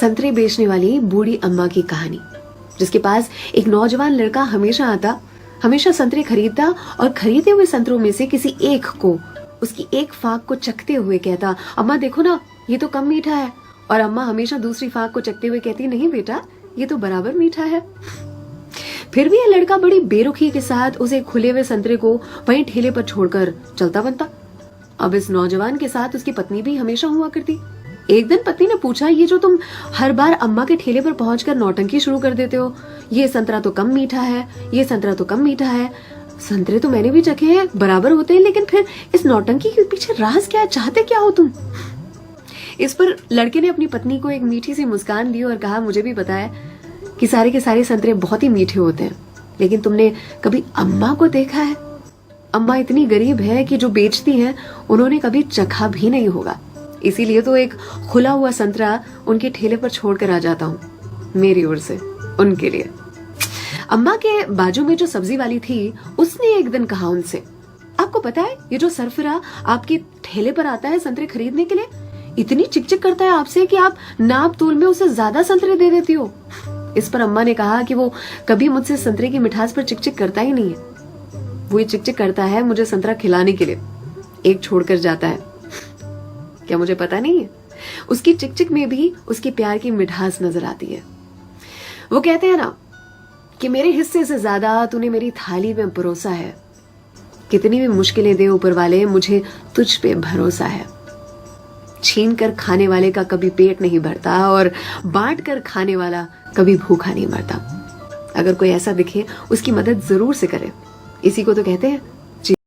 संतरे बेचने वाली बूढ़ी अम्मा की कहानी, जिसके पास एक नौजवान लड़का हमेशा आता, हमेशा संतरे खरीदता और खरीदे हुए संतरों में से किसी एक को, उसकी एक फाक को चखते हुए कहता, अम्मा देखो ना, ये तो कम मीठा है। और अम्मा हमेशा दूसरी फाक को चखते हुए कहती, नहीं बेटा, ये तो बराबर मीठा है। फिर भी यह लड़का बड़ी बेरुखी के साथ उसे खुले हुए संतरे को वहीं ठेले पर छोड़कर चलता बनता। अब इस नौजवान के साथ उसकी पत्नी भी हमेशा हुआ करती। एक दिन पत्नी ने पूछा, ये जो तुम हर बार अम्मा के ठेले पर पहुंचकर नौटंकी शुरू कर देते हो, ये संतरा तो कम मीठा है, ये संतरा तो कम मीठा है। संतरे तो मैंने भी चखे हैं, बराबर होते हैं, लेकिन फिर इस नौटंकी के पीछे राज क्या है, चाहते क्या हो तुम? इस पर लड़के ने अपनी पत्नी को एक मीठी सी मुस्कान दी और कहा, मुझे भी पता है कि सारे के सारे संतरे बहुत ही मीठे होते हैं, लेकिन तुमने कभी अम्मा को देखा है? अम्मा इतनी गरीब है कि जो बेचती हैं उन्होंने कभी चखा भी नहीं होगा, इसीलिए तो एक खुला हुआ संतरा उनके ठेले पर छोड़कर आ जाता हूँ, मेरी ओर से उनके लिए। अम्मा के बाजू में जो सब्जी वाली थी, उसने एक दिन कहा उनसे, आपको पता है ये जो सरफिरा आपके ठेले पर आता है संतरे खरीदने के लिए, इतनी चिकचिक करता है आपसे कि आप नाप तोल में उसे ज्यादा संतरे दे देती हो। इस पर अम्मा ने कहा कि वो कभी मुझसे संतरे की मिठास पर चिकचिक करता ही नहीं है, वो ये चिकचिक करता है मुझे संतरा खिलाने के लिए, एक छोड़कर जाता है। क्या मुझे पता नहीं है? उसकी चिकचिक में भी उसकी प्यार की मिठास नजर आती है। वो कहते हैं ना कि मेरे हिस्से से ज्यादा तूने मेरी थाली में परोसा है, कितनी भी मुश्किलें दे ऊपर वाले, मुझे तुझ पे भरोसा है। छीन कर खाने वाले का कभी पेट नहीं भरता और बांट कर खाने वाला कभी भूखा नहीं मरता। अगर कोई ऐसा दिखे, उसकी मदद जरूर से करे, इसी को तो कहते हैं